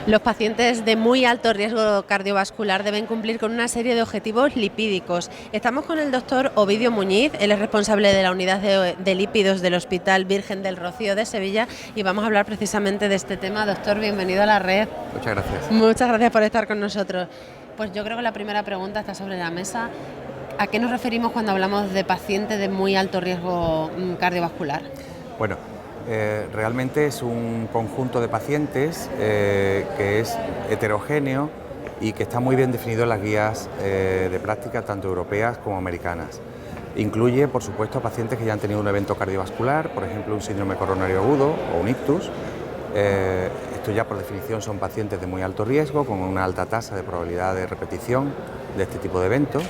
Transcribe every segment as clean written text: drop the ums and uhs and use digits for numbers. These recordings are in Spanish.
Los pacientes de muy alto riesgo cardiovascular deben cumplir con una serie de objetivos lipídicos. Estamos con el doctor Ovidio Muñiz, él es responsable de la unidad de lípidos del Hospital Virgen del Rocío de Sevilla y vamos a hablar precisamente de este tema. Doctor, bienvenido a la red. Muchas gracias. Muchas gracias por estar con nosotros. Pues yo creo que la primera pregunta está sobre la mesa. ¿A qué nos referimos cuando hablamos de pacientes de muy alto riesgo cardiovascular? Bueno, realmente es un conjunto de pacientes que es heterogéneo y que está muy bien definido en las guías de práctica tanto europeas como americanas. Incluye, por supuesto, pacientes que ya han tenido un evento cardiovascular, por ejemplo, un síndrome coronario agudo o un ictus. Esto ya por definición son pacientes de muy alto riesgo, con una alta tasa de probabilidad de repetición de este tipo de eventos.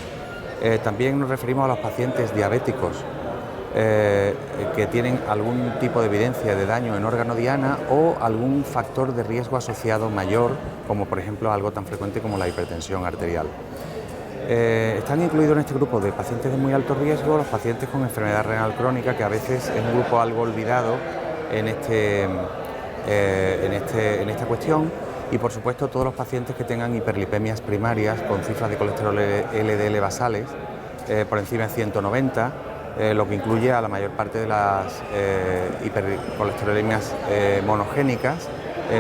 También nos referimos a los pacientes diabéticos que tienen algún tipo de evidencia de daño en órgano diana o algún factor de riesgo asociado mayor, como por ejemplo algo tan frecuente como la hipertensión arterial. Están incluidos en este grupo de pacientes de muy alto riesgo los pacientes con enfermedad renal crónica, que a veces es un grupo algo olvidado en esta cuestión, y por supuesto todos los pacientes que tengan hiperlipemias primarias con cifras de colesterol LDL basales por encima de 190, lo que incluye a la mayor parte de las hipercolesterolemias monogénicas,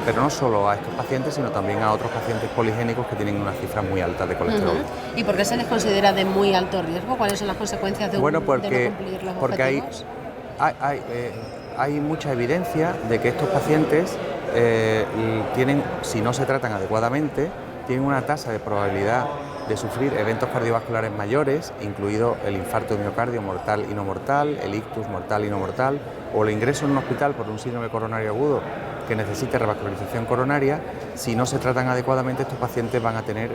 pero no solo a estos pacientes, sino también a otros pacientes poligénicos que tienen unas cifras muy altas de colesterol. ¿Y por qué se les considera de muy alto riesgo? ¿Cuáles son las consecuencias de no cumplir los objetivos? Hay mucha evidencia de que estos pacientes tienen, si no se tratan adecuadamente, tienen una tasa de probabilidad de sufrir eventos cardiovasculares mayores, incluido el infarto de miocardio mortal y no mortal, el ictus mortal y no mortal, o el ingreso en un hospital por un síndrome coronario agudo que necesite revascularización coronaria. Si no se tratan adecuadamente, estos pacientes van a tener,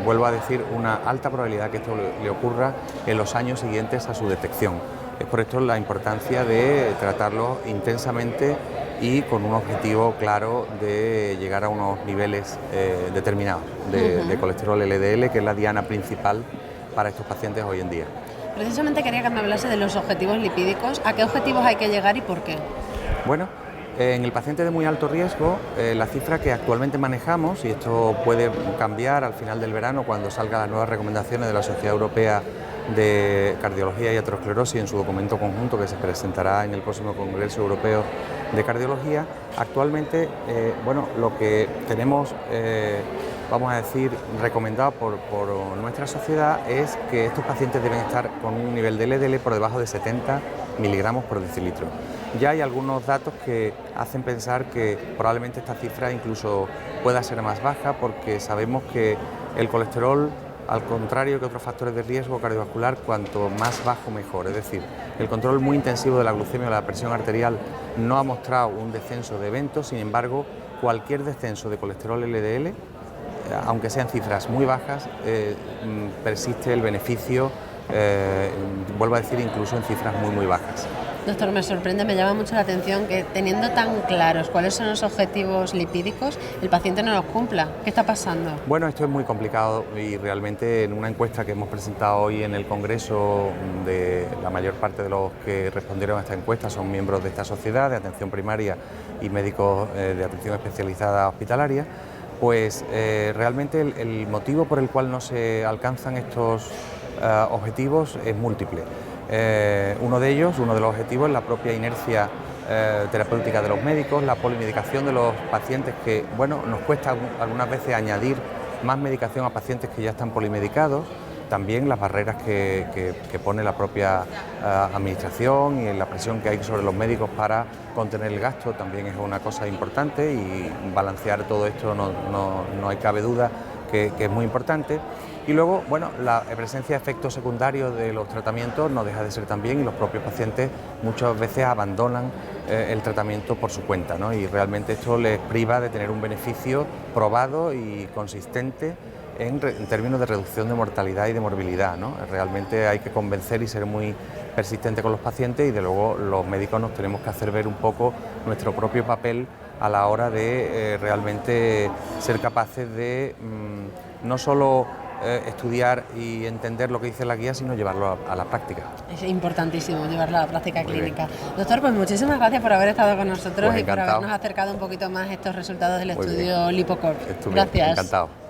vuelvo a decir, una alta probabilidad que esto le ocurra en los años siguientes a su detección. Es por esto la importancia de tratarlos intensamente y con un objetivo claro de llegar a unos niveles determinados de colesterol LDL, que es la diana principal para estos pacientes hoy en día. Precisamente quería que me hablase de los objetivos lipídicos. ¿A qué objetivos hay que llegar y por qué? Bueno, en el paciente de muy alto riesgo, la cifra que actualmente manejamos, y esto puede cambiar al final del verano cuando salgan las nuevas recomendaciones de la Sociedad Europea de Cardiología y Aterosclerosis en su documento conjunto que se presentará en el próximo Congreso Europeo de Cardiología. Actualmente, lo que tenemos, vamos a decir, recomendado por nuestra sociedad es que estos pacientes deben estar con un nivel de LDL por debajo de 70 miligramos por decilitro. Ya hay algunos datos que hacen pensar que probablemente esta cifra incluso pueda ser más baja, porque sabemos que el colesterol, al contrario que otros factores de riesgo cardiovascular, cuanto más bajo mejor. Es decir, el control muy intensivo de la glucemia o la presión arterial no ha mostrado un descenso de eventos. Sin embargo, cualquier descenso de colesterol LDL, aunque sean cifras muy bajas, persiste el beneficio, vuelvo a decir, incluso en cifras muy bajas. Doctor, me sorprende, me llama mucho la atención que teniendo tan claros cuáles son los objetivos lipídicos, el paciente no los cumpla. ¿Qué está pasando? Bueno, esto es muy complicado y realmente en una encuesta que hemos presentado hoy en el Congreso, de la mayor parte de los que respondieron a esta encuesta son miembros de esta sociedad de atención primaria y médicos de atención especializada hospitalaria, pues realmente el motivo por el cual no se alcanzan estos objetivos es múltiple. Uno de los objetivos es la propia inercia terapéutica de los médicos, la polimedicación de los pacientes, que nos cuesta algunas veces añadir más medicación a pacientes que ya están polimedicados. También las barreras que pone la propia administración y la presión que hay sobre los médicos para contener el gasto también es una cosa importante, y balancear todo esto no hay cabe duda que es muy importante. Y luego, la presencia de efectos secundarios de los tratamientos no deja de ser también, y los propios pacientes muchas veces abandonan el tratamiento por su cuenta, ¿no? Y realmente esto les priva de tener un beneficio probado y consistente en términos de reducción de mortalidad y de morbilidad, ¿no? Realmente hay que convencer y ser muy persistente con los pacientes, y de luego los médicos nos tenemos que hacer ver un poco nuestro propio papel a la hora de realmente ser capaces de no solo estudiar y entender lo que dice la guía, sino llevarlo a la práctica. Es importantísimo llevarlo a la práctica Muy clínica. bien. Doctor, pues muchísimas gracias por haber estado con nosotros Pues y por encantado. habernos acercado un poquito más estos resultados del Muy estudio bien. LipoCorp. Estupendo. Gracias. Encantado.